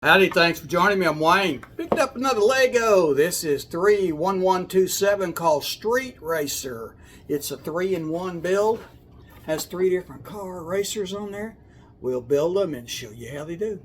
Howdy, thanks for joining me. I'm Wayne. Picked up another Lego. This is 31127 called Street Racer. It's a 3-in-1 build. Has 3 different car racers on there. We'll build them and show you how they do.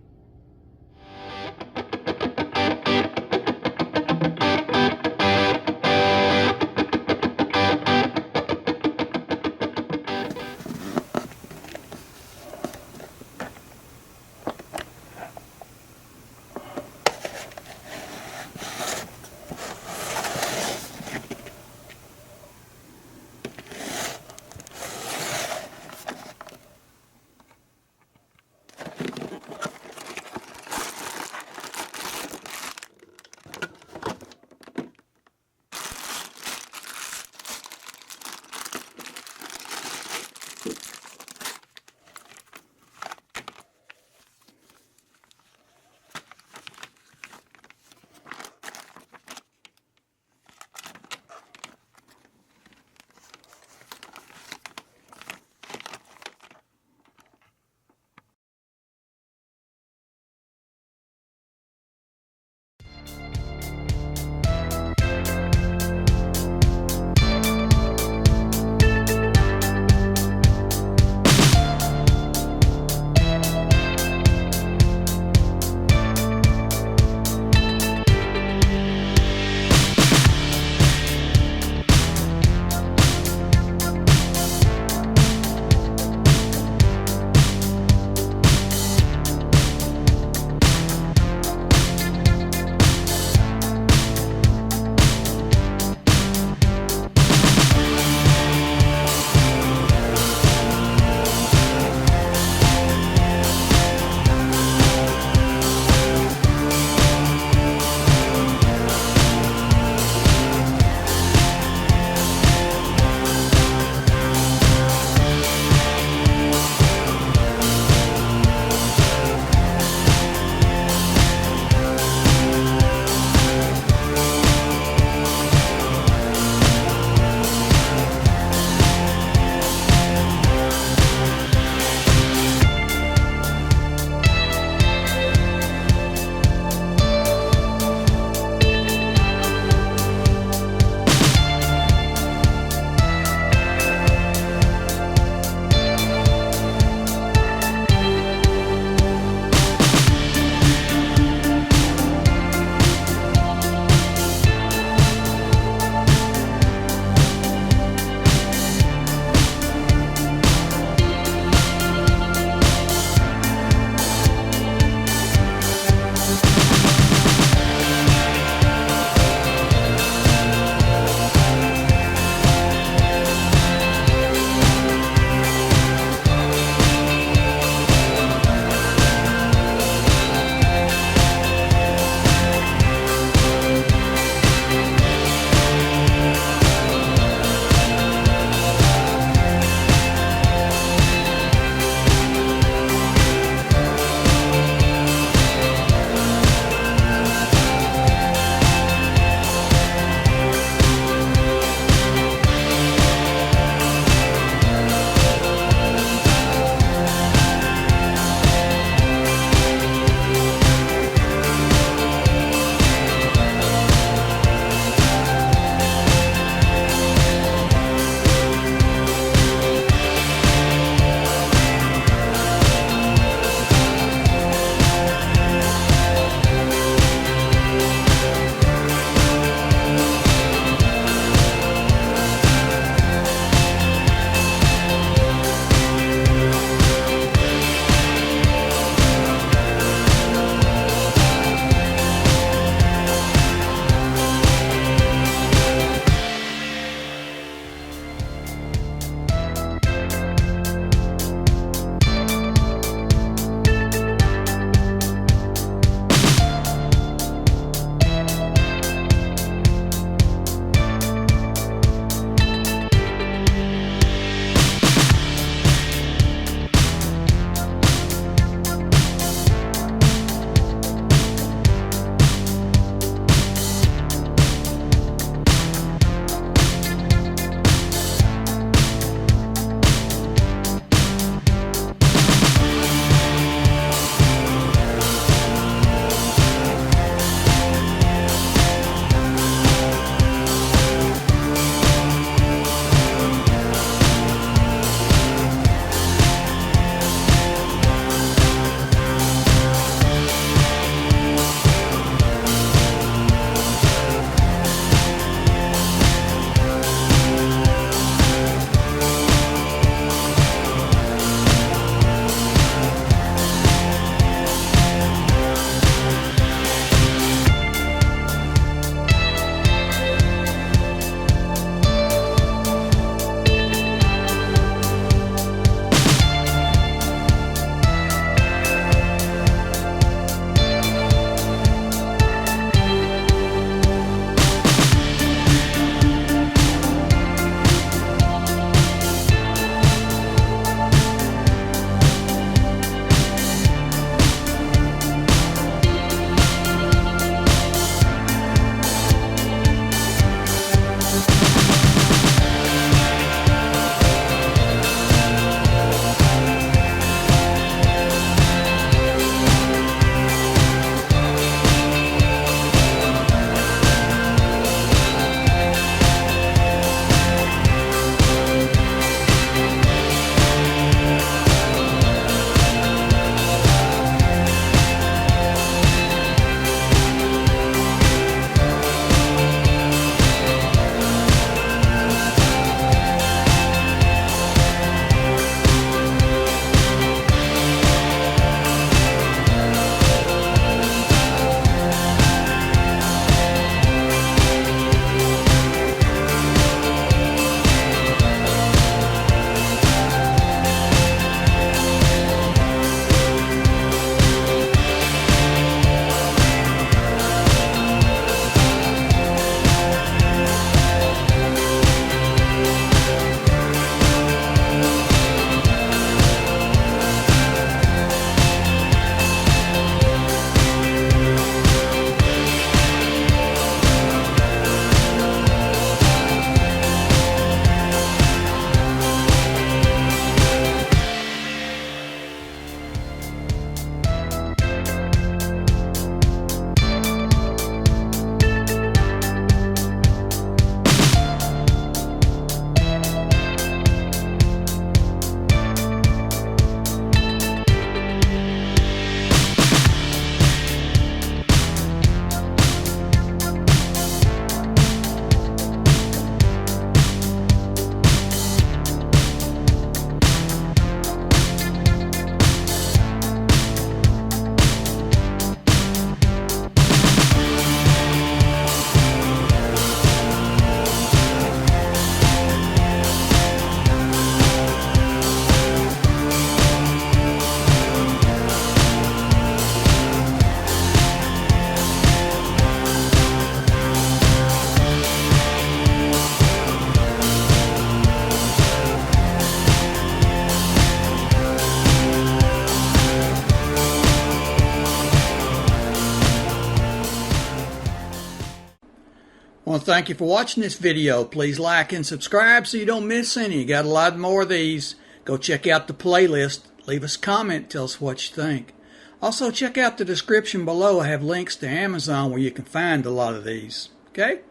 want to thank you for watching this video. Please like and subscribe so you don't miss any. You got a lot more of these. Go check out the playlist. Leave us a comment. Tell us what you think. Also, check out the description below. I have links to Amazon where you can find a lot of these. Okay?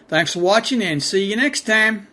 Thanks for watching and see you next time.